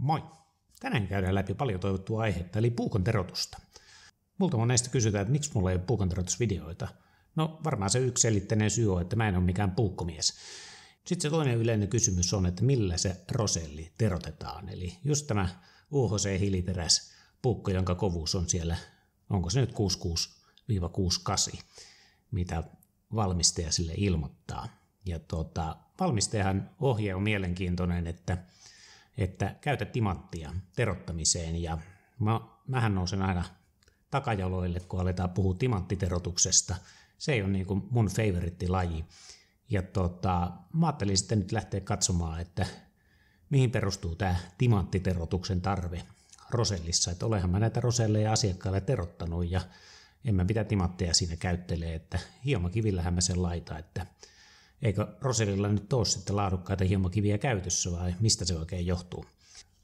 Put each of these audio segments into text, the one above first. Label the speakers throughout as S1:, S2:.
S1: Moi! Tänään käydään läpi paljon toivottua aihetta, eli puukon terotusta. Multa monesti kysytään, että miksi mulla ei ole puukon terotusvideoita. No varmaan se yksiselitteinen syy on, että mä en ole mikään puukkomies. Sitten se toinen yleinen kysymys on, että millä se roselli terotetaan. Eli just tämä UHC-hiiliteräs puukko, jonka kovuus on siellä, onko se nyt 66-68, mitä valmistaja sille ilmoittaa. Ja valmistajan ohje on mielenkiintoinen, että käytä timanttia terottamiseen, ja mähän nousen aina takajaloille, kun aletaan puhua timanttiterotuksesta. Se ei ole niin kuin mun favoritti-laji. Ja mä ajattelin sitten nyt lähteä katsomaan, että mihin perustuu tämä timanttiterotuksen tarve rosellissa. Että olenhan mä näitä roselleja asiakkaille terottanut, ja en mä mitä timantteja siinä käyttelee, että hiomakivillähän mä sen laitan, että eikö rosellilla nyt ole sitten laadukkaita hiomakiviä käytössä vai mistä se oikein johtuu?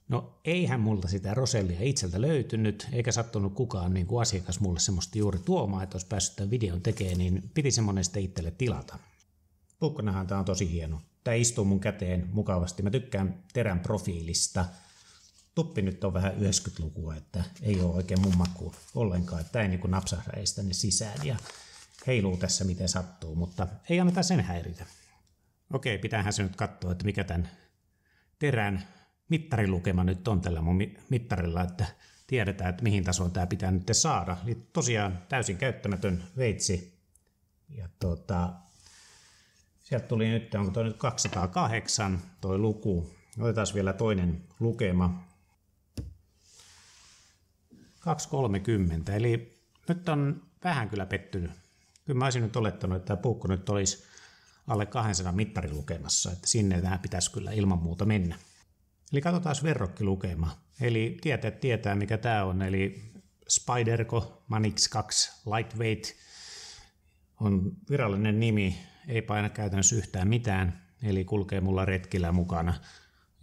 S1: No eihän multa sitä rosellia itseltä löytynyt, eikä sattunut kukaan niin kuin asiakas mulle semmoista juuri tuomaan, että olisi päässyt tämän videon tekemään, niin piti semmoinen sitten itselle tilata. Puukkonahan tämä on tosi hieno. Tämä istuu mun käteen mukavasti. Mä tykkään terän profiilista. Tuppi nyt on vähän 90-lukua, että ei ole oikein mun makuun ollenkaan. Tämä ei niin kuin napsahda edes tänne sisään ja heiluu tässä miten sattuu, mutta ei anneta sen häiritä. Okei, pitäähän se nyt katsoa, että mikä tämän terän mittarilukema nyt on tällä mun mittarilla, että tiedetään, että mihin tasoon tämä pitää nyt saada. Eli tosiaan täysin käyttämätön veitsi. Ja sieltä tuli nyt, onko toi nyt 208 toi luku. Otetaan vielä toinen lukema. 230, eli nyt on vähän kyllä pettynyt. Kyllä mä olisin nyt olettanut, että tämä puukko nyt olisi alle 200 mittarilukemassa, että sinne tämä pitäisi kyllä ilman muuta mennä. Eli katsotaan verrokkilukema. Eli tietää mikä tämä on, eli Spyderco Manix 2 Lightweight on virallinen nimi, ei paina käytännössä yhtään mitään, eli kulkee mulla retkillä mukana.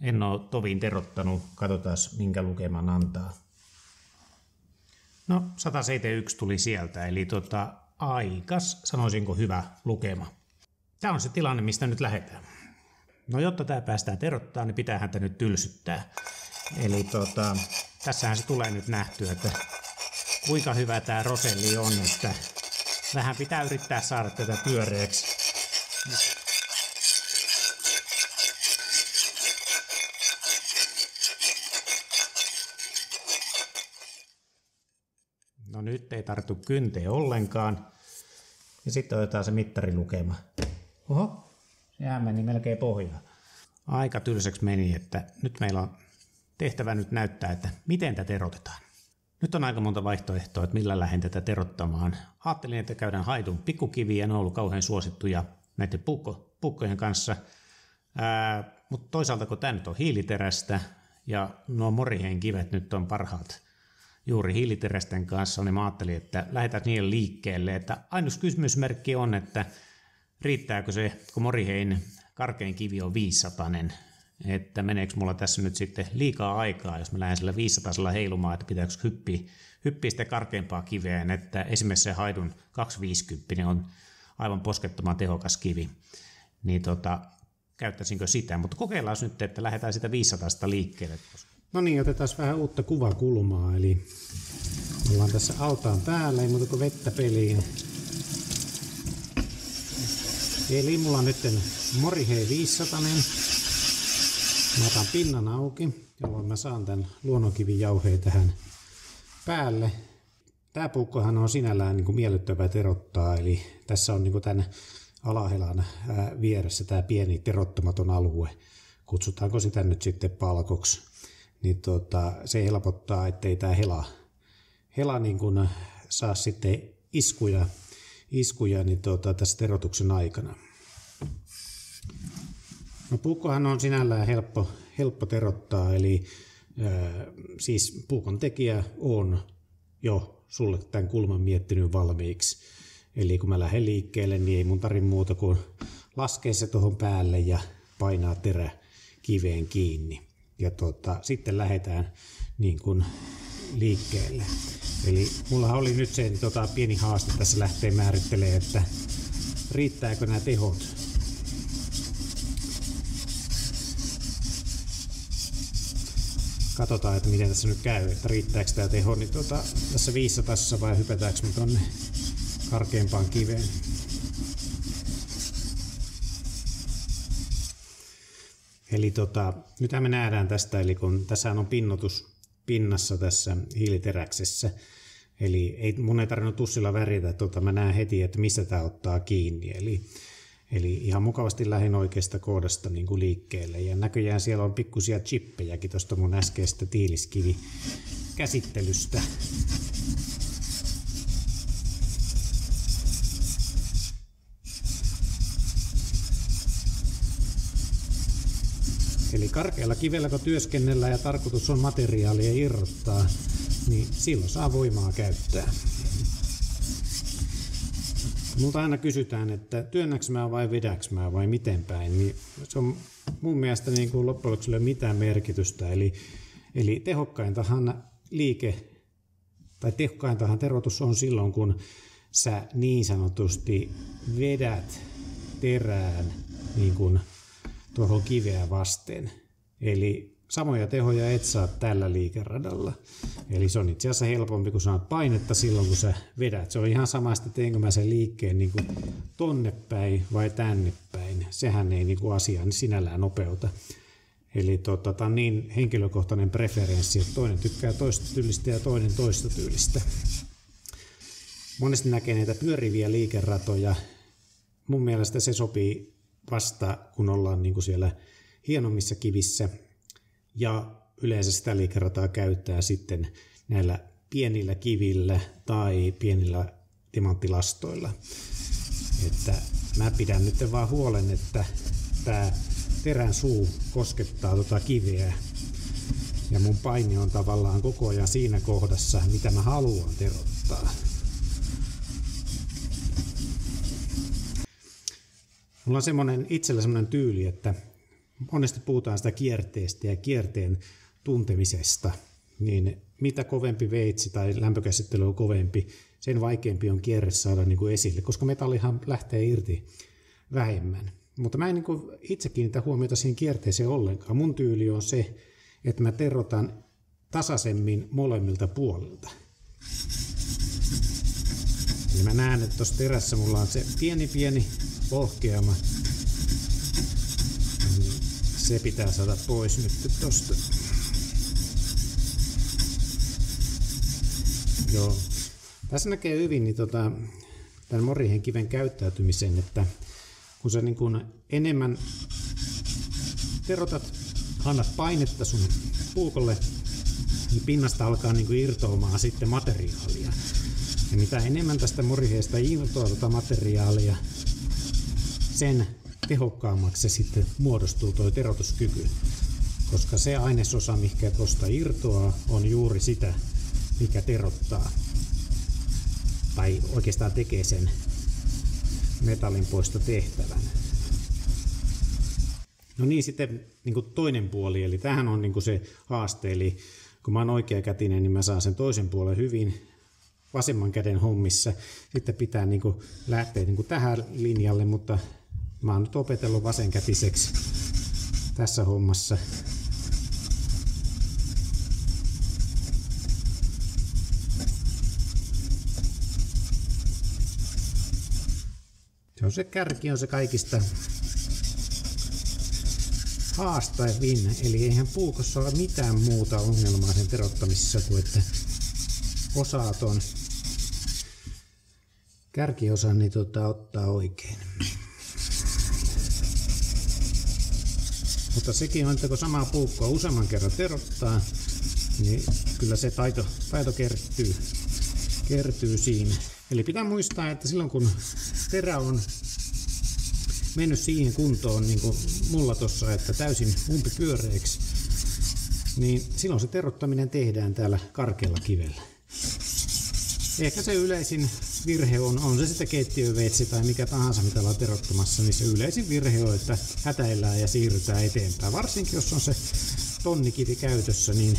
S1: En ole tovin terottanut, katsotaan minkä lukeman antaa. No 171 tuli sieltä, eli aikas, sanoisinko hyvä lukema. Tämä on se tilanne, mistä nyt lähdetään. No jotta tämä päästään terottaa, niin pitää häntä nyt tylsyttää. Eli tässähän se tulee nyt nähtyä, että kuinka hyvä tämä roselli on, että vähän pitää yrittää saada tätä pyöreäksi. No nyt ei tartu kynteen ollenkaan. Ja sitten otetaan se mittarilukema. Oho, sehän meni melkein pohjaan. Aika tylsäksi meni, että nyt meillä on tehtävä nyt näyttää, että miten tätä terotetaan. Nyt on aika monta vaihtoehtoa, että millä lähden tätä terottamaan. Ajattelin, että käydään haidun pikkukiviä, ne on ollut kauhean suosittuja näiden puukkojen kanssa. Mutta toisaalta kun tämä nyt on hiiliterästä ja nuo moriheen kivet nyt on parhaat juuri hiiliterästen kanssa, niin mä ajattelin, että lähdetään niille liikkeelle. Että ainut kysymysmerkki on, että riittääkö se, kun morihein karkein kivi on 500, että meneekö mulla tässä nyt sitten liikaa aikaa, jos mä lähden sillä 500 heilumaan, että pitääkö hyppiä sitä karkeampaa kiveen, että esimerkiksi se haidun 250 on aivan poskettoman tehokas kivi, niin käyttäisinkö sitä, mutta kokeillaan nyt, että lähdetään sitä 500 liikkeelle.
S2: No niin, otetaan vähän uutta kuvakulmaa, eli ollaan tässä altaan päällä, ei muuta kuin vettä peliin. Eli mulla on nyt morihei 500. Mä otan pinnan auki, jolloin mä saan tämän luonnonkivijauheen tähän päälle. Tää puukkohan on sinällään niin kuin miellyttävää terottaa, eli tässä on niin kuin tämän alahelan vieressä tämä pieni terottamaton alue. Kutsutaanko sitä nyt sitten palkoksi. Niin se helpottaa, ettei tämä hela niin kuin saa sitten iskuja niin tässä terotuksen aikana. No puukkohan on sinällään helppo terottaa, eli siis puukon tekijä on jo sulle tämän kulman miettinyt valmiiksi. Eli kun mä lähden liikkeelle, niin ei mun tarvitse muuta kuin laskea se tuohon päälle ja painaa terä kiveen kiinni. Ja sitten lähdetään niin kuin liikkeelle. Eli mulla oli nyt se pieni haaste tässä lähtee määrittelemään, että riittääkö nämä tehot. Katsotaan, että miten tässä nyt käy, että riittääkö tämä teho niin tässä 500 vai hypätäänkö me tonne karkeampaan kiveen. Eli mitä me nähdään tästä, eli kun tässä on pinnotus pinnassa tässä hiiliteräksessä, eli mun ei tarvinnut tussilla värjätä, mä näen heti, että missä tämä ottaa kiinni, eli ihan mukavasti lähdin oikeasta koodasta niin kuin liikkeelle, ja näköjään siellä on pikkusia chippejäkin tuosta mun äskeisestä tiiliskivikäsittelystä. Eli karkealla kivellä kun työskennellään ja tarkoitus on materiaalia irrottaa, niin silloin saa voimaa käyttää. Multa aina kysytään, että työnnäks mä vai vedäks mä vai miten päin, niin se on mun mielestä niin kuin loppujen lopuksi ei ole mitään merkitystä. Eli tehokkaintahan tehokkaintahan teroitus on silloin, kun sä niin sanotusti vedät terään niin kuin tuohon kiveä vasten. Eli samoja tehoja et saa tällä liikeradalla. Eli se on itse asiassa helpompi, kun saat painetta silloin, kun sä vedät. Se on ihan sama, että teenkö mä sen liikkeen niin kuin tonne päin vai tänne päin. Sehän ei niin kuin asiaan sinällään nopeuta. Eli tämä on niin henkilökohtainen preferenssi, että toinen tykkää toista tyylistä ja toinen toista tyylistä. Monesti näkee näitä pyöriviä liikeratoja. Mun mielestä se sopii vasta, kun ollaan niin kuin siellä hienommissa kivissä. Ja yleensä sitä liikerataa käyttää sitten näillä pienillä kivillä tai pienillä timanttilastoilla. Että mä pidän nyt vaan huolen, että tämä terän suu koskettaa tuota kiveä. Ja mun paini on tavallaan koko ajan siinä kohdassa, mitä mä haluan terottaa. Mulla on itsellä semmoinen tyyli, että monesti puhutaan sitä kierteestä ja kierteen tuntemisesta, niin mitä kovempi veitsi tai lämpökäsittely on kovempi, sen vaikeampi on kierre saada niin kuin esille, koska metallihan lähtee irti vähemmän. Mutta mä en niin kuin itse kiinnitä huomiota siihen kierteeseen ollenkaan. Mun tyyli on se, että mä terotan tasaisemmin molemmilta puolilta. Eli mä näen, että tuossa terässä mulla on se pieni lohkeama. Se pitää saada pois nyt tosta. Joo. Tässä näkee hyvin niin tämän morihen kiven käyttäytymisen, että kun sä niin kun enemmän terotat, annat painetta sun puukolle, niin pinnasta alkaa niin kuin irtoamaan sitten materiaalia. Ja mitä enemmän tästä moriheesta irtoaa materiaalia, sen tehokkaammaksi se sitten muodostuu tuo terotuskyky. Koska se ainesosa, mikä tuosta irtoaa, on juuri sitä, mikä terottaa. Tai oikeastaan tekee sen metallin poisto tehtävän. No niin, sitten niin kuin toinen puoli, eli tämähän on niin kuin se haaste, eli kun mä oon oikeakätinen, niin mä saan sen toisen puolen hyvin vasemman käden hommissa. Sitten pitää niin kuin lähteä niin kuin tähän linjalle, mutta mä oon nyt opetellut vasenkätiseksi tässä hommassa. Se kärki on se kaikista haastavin, eli eihän puukossa ole mitään muuta ongelmaa sen terottamisessa kuin että osaa ton kärkiosan niin ottaa oikein. Mutta sekin on, että kun samaa puukkoa useamman kerran terottaa, niin kyllä se taito kertyy siinä. Eli pitää muistaa, että silloin kun terä on mennyt siihen kuntoon, niin kuin mulla tuossa, että täysin umpipyöreäksi, niin silloin se terottaminen tehdään täällä karkealla kivellä. Ehkä se yleisin virhe on se sitten keittiöveitsi tai mikä tahansa, mitä ollaan terottamassa, niin se yleisin virhe on, että hätäillään ja siirrytään eteenpäin. Varsinkin jos on se tonnikivi käytössä, niin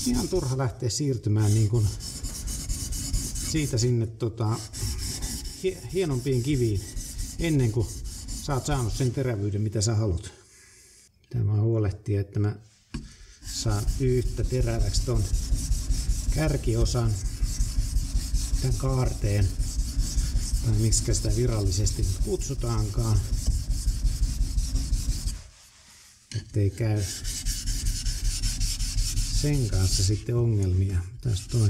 S2: ihan turha lähteä siirtymään niin kuin siitä sinne hienompiin kiviin ennen kuin sä oot saanut sen terävyyden, mitä sä haluat. Pitää vaan huolehtia, että mä saan yhtä teräväksi ton kärkiosan, tämän kaarteen, tai miksi sitä virallisesti kutsutaankaan, ettei käy sen kanssa sitten ongelmia. Tässä toi.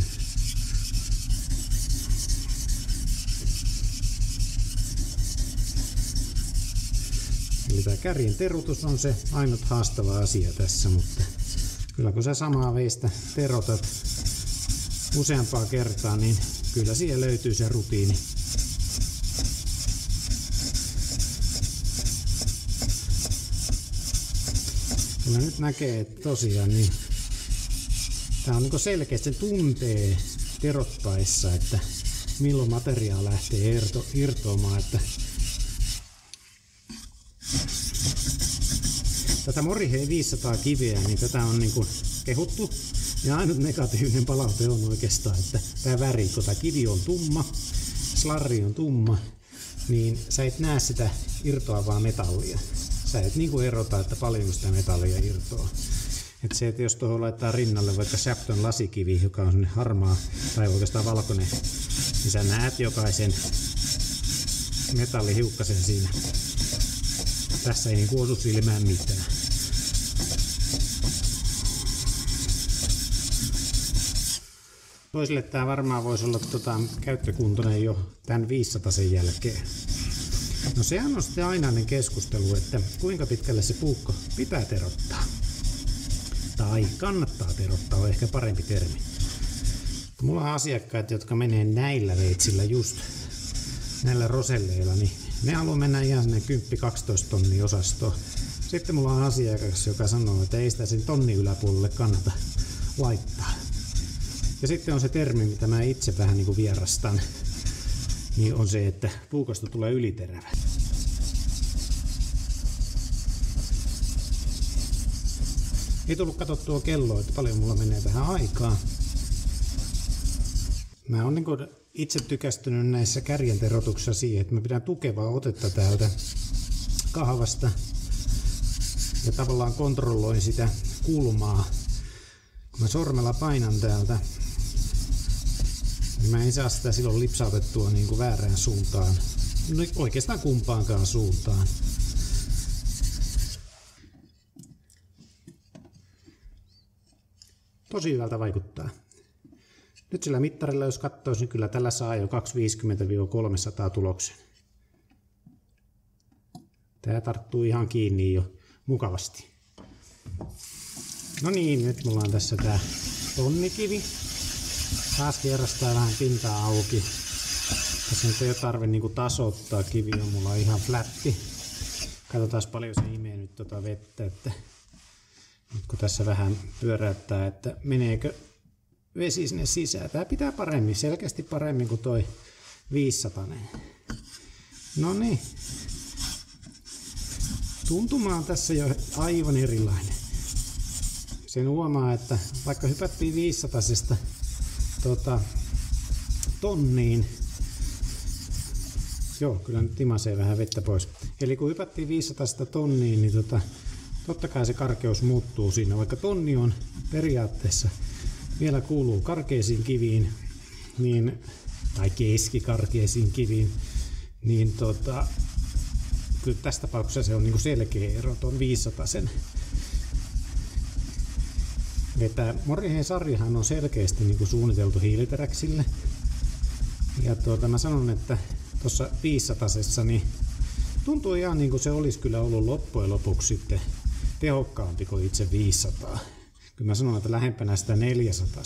S2: Eli tämä kärjen terotus on se ainut haastava asia tässä, mutta kyllä kun sä samaa veistä terotat useampaa kertaa, niin kyllä siihen löytyy se rutiini. Kyllä nyt näkee, että tosiaan niin tää on niin selkeästi tuntee terottaessa, että milloin materiaa lähtee irtoamaan. Että tätä Morihei 500 kiveä, niin tätä on niin kuin kehuttu. Ja ainut negatiivinen palaute on oikeastaan, että tämä väri, kun tämä kivi on tumma, slarri on tumma, niin sä et näe sitä irtoavaa metallia. Sä et niin kuin erota, että paljonko sitä metallia irtoaa. Että se, että jos tuohon laittaa rinnalle vaikka Shapton lasikivi, joka on sellainen harmaa tai oikeastaan valkoinen, niin sä näet jokaisen metallihiukkasen siinä. Tässä ei niin kuin osu silmään mitään. Toisille tämä varmaan voisi olla käyttökuntoinen jo tämän 500 sen jälkeen. No sehän on sitten ainainen keskustelu, että kuinka pitkälle se puukko pitää terottaa. Tai kannattaa terottaa, on ehkä parempi termi. Mulla on asiakkaat, jotka menee näillä veitsillä just, näillä roselleilla, niin ne haluaa mennä ihan sinne 10-12 tonnin osastoon. Sitten mulla on asiakas, joka sanoo, että ei sitä sen tonnin yläpuolelle kannata laittaa. Ja sitten on se termi, mitä mä itse vähän niin kuin vierastan, niin on se, että puukosta tulee yliterävä. Ei tullut katsottua kelloa, että paljon mulla menee vähän aikaa. Mä oon niin kuin itse tykästynyt näissä kärjen terotuksissa siihen, että mä pidän tukevaa otetta täältä kahvasta ja tavallaan kontrolloin sitä kulmaa. Kun mä sormella painan täältä, niin mä en saa sitä silloin lipsautettua niin kuin väärään suuntaan. No oikeastaan kumpaankaan suuntaan. Tosi hyvältä vaikuttaa. Nyt sillä mittarilla jos katsoisi, niin kyllä tällä saa jo 250-300 tuloksen. Tää tarttuu ihan kiinni jo mukavasti. No niin, nyt mulla on tässä tää tonnikivi. Taas kierrastaa vähän pintaa auki. Tässä nyt ei ole tarve niinku tasoittaa, kivi on mulla ihan flätti. Katsotaan paljon se imee nyt tota vettä, että nyt kun tässä vähän pyöräyttää, että meneekö vesi sinne sisään. Tää pitää paremmin, selkeästi paremmin kuin toi 500. No niin. Tuntuma on tässä jo aivan erilainen. Sen huomaa, että vaikka hypättiin 500-sesta tonniin, joo, kyllä nyt timasee vähän vettä pois. Eli kun hypättiin 500-sta tonniin, niin totta kai se karkeus muuttuu siinä. Vaikka tonni on periaatteessa vielä kuuluu karkeisiin kiviin, niin, tai keskikarkeisiin kiviin, niin kyllä tässä tapauksessa se on niinku selkeä ero tuon 500-sen. Tämä Morihei sarjahan on selkeästi niinku suunniteltu hiiliteräksille. Ja mä sanon, että tuossa 500-sessa niin tuntuu ihan niin kuin se olisi kyllä ollut loppujen lopuksi sitten tehokkaampi kuin itse 500. Kyllä mä sanon, että lähempänä sitä 400.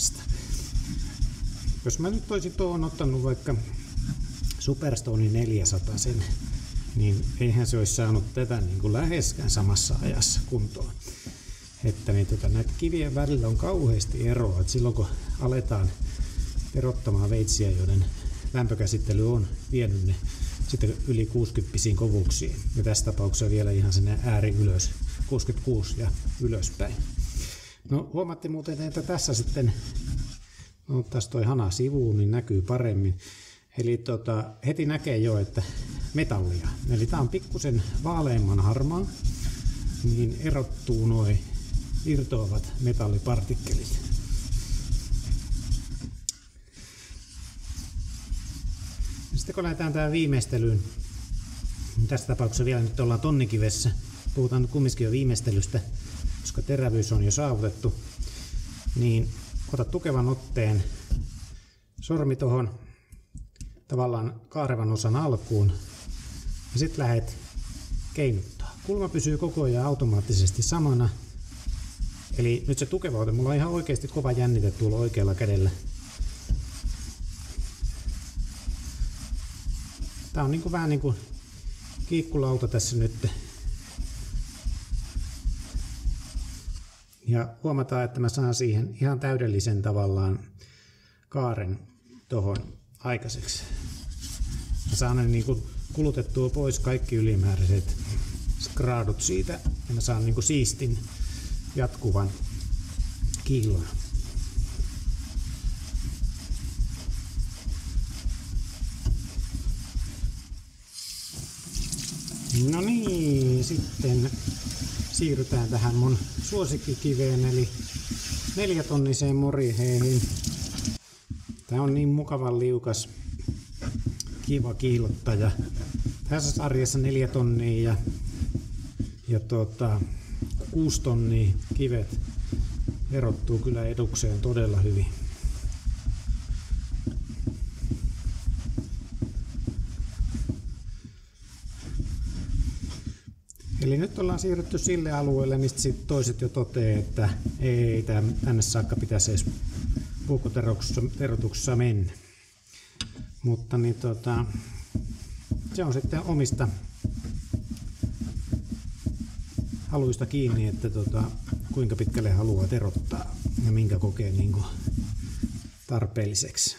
S2: Jos mä nyt olisin tuohon ottanut vaikka Superstone 400, niin eihän se olisi saanut tätä niin kuin läheskään samassa ajassa kuntoon. Että niin näitä kivien välillä on kauheasti eroa. Että silloin kun aletaan erottamaan veitsiä, joiden lämpökäsittely on vienyt ne sitten yli 60 kovuuksiin. Ja tässä tapauksessa vielä ihan sinne ääri ylös, 66 ja ylöspäin. No huomaatte muuten, että tässä sitten, no tässä toi hana sivuun, niin näkyy paremmin. Eli heti näkee jo, että metallia. Eli tää on pikkusen vaaleimman harmaa, niin erottuu noin irtoavat metallipartikkelit. Sitten kun lähdetään tähän viimeistelyyn, tässä tapauksessa vielä nyt ollaan tonnikivessä, puhutaan nyt kumminkin jo viimeistelystä, koska terävyys on jo saavutettu, niin ota tukevan otteen, sormi tuohon tavallaan kaarevan osan alkuun ja sitten lähdet keinuttaa. Kulma pysyy koko ajan automaattisesti samana, eli nyt se tukeva ote, mulla on ihan oikeasti kova jännite tuolla oikealla kädellä. Tää on niinku vähän niinku kiikkulauta tässä nyt. Ja huomataan, että mä saan siihen ihan täydellisen tavallaan kaaren tohon aikaiseksi. Mä saan niinku kulutettua pois kaikki ylimääräiset graadut siitä ja mä saan niinku siistin jatkuvan kiillon. No niin, sitten siirrytään tähän mun suosikkikiveen eli 4-tonniseen moriheihin. Tää on niin mukavan liukas, kiva kiillottaja. Tässä sarjassa 4 tonnia ja 6 tonnia kivet erottuu kyllä edukseen todella hyvin. Eli nyt ollaan siirrytty sille alueelle, mistä sit toiset jo toteaa, että ei tänne saakka pitäisi edes puukkoterotuksessa mennä. Mutta niin se on sitten omista haluista kiinni, että kuinka pitkälle haluaa terottaa ja minkä kokee niin kuin tarpeelliseksi.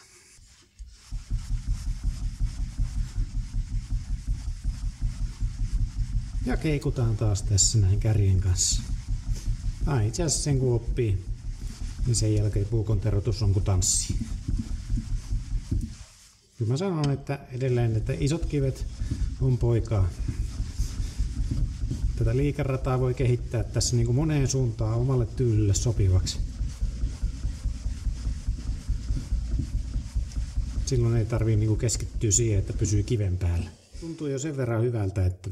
S2: Ja keikutaan taas tässä näin kärjen kanssa. Itse asiassa sen kun oppii, niin sen jälkeen puukon terotus on kuin tanssi. Kyllä mä sanon, että edelleen, että isot kivet on poikaa. Tätä liikerataa voi kehittää tässä niin kuin moneen suuntaan omalle tyylille sopivaksi. Silloin ei tarvii niin kuin keskittyä siihen, että pysyy kiven päällä. Tuntuu jo sen verran hyvältä, että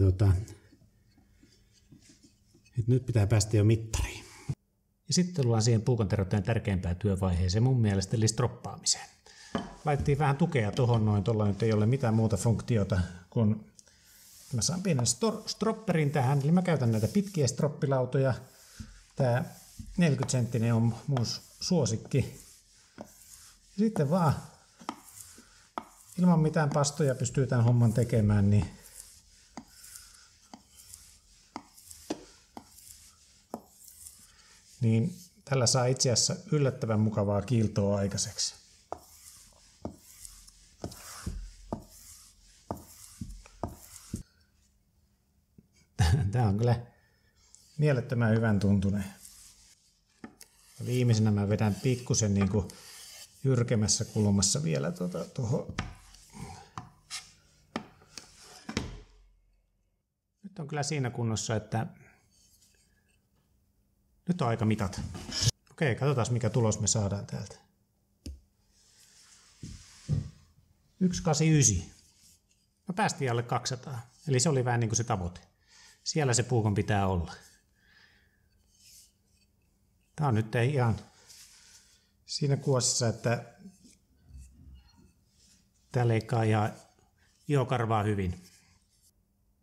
S2: nyt pitää päästä jo mittariin.
S1: Ja sitten tullaan siihen puukonterottajan tärkeimpään työvaiheeseen mun mielestä, eli stroppaamiseen. Laitettiin vähän tukea tuohon noin, tuolla nyt ei ole mitään muuta funktiota, kun mä saan pienen stropperin tähän, eli mä käytän näitä pitkiä stroppilautoja. Tää 40-senttinen on mun suosikki. Sitten vaan ilman mitään pastoja pystyy tämän homman tekemään, niin tällä saa itse asiassa yllättävän mukavaa kiiltoa aikaiseksi. Tämä on kyllä mielettömän hyvän tuntunen. Viimeisenä mä vedän pikkusen niin kuin jyrkemmässä kulmassa vielä tuohon. Nyt on kyllä siinä kunnossa, että nyt on aika mitat. Okei, katsotaan mikä tulos me saadaan täältä. 189. No päästiin alle 200. Eli se oli vähän niin kuin se tavoite. Siellä se puukon pitää olla. Tää on nyt ihan siinä kuosissa, että tää leikkaa ihan ihokarvaa hyvin.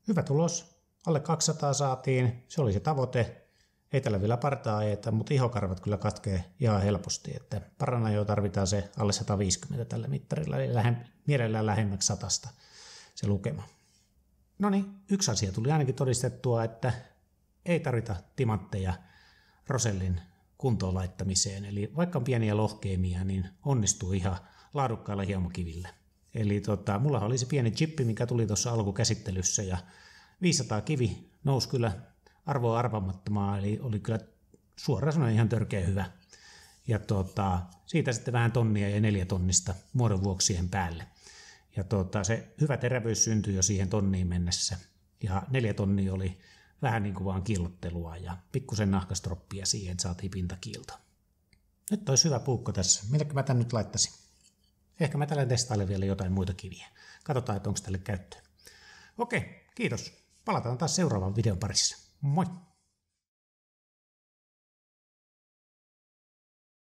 S1: Hyvä tulos. Alle 200 saatiin. Se oli se tavoite. Ei tällä vielä partaa ajeta, mutta ihokarvat kyllä katkee ihan helposti. Että paranajoa tarvitaan se alle 150 tällä mittarilla, eli mielellään lähemmäksi 100 se lukema. No niin, yksi asia tuli ainakin todistettua, että ei tarvita timantteja rosellin kuntoon laittamiseen. Eli vaikka on pieniä lohkeimia, niin onnistuu ihan laadukkailla hiemakivillä. Eli mulla oli se pieni chippi, mikä tuli tuossa alkukäsittelyssä, ja 500 kivi nousi kyllä arvoa arvaamattomaa, eli oli kyllä suoraan sanoen ihan törkeä hyvä. Ja siitä sitten vähän tonnia ja 4 tonnista muodon vuoksi siihen päälle. Ja se hyvä terävyys syntyi jo siihen tonniin mennessä. Ja 4 tonnia oli vähän niin kuin vaan kiillottelua ja pikkusen nahkastroppia siihen, että saatiin pintakiilto. Nyt olisi hyvä puukko tässä. Millekä mä tän nyt laittaisin? Ehkä mä tällä testailen vielä jotain muita kiviä. Katsotaan, että onko tälle käyttöä. Okei, kiitos. Palataan taas seuraavan videon parissa. Moi!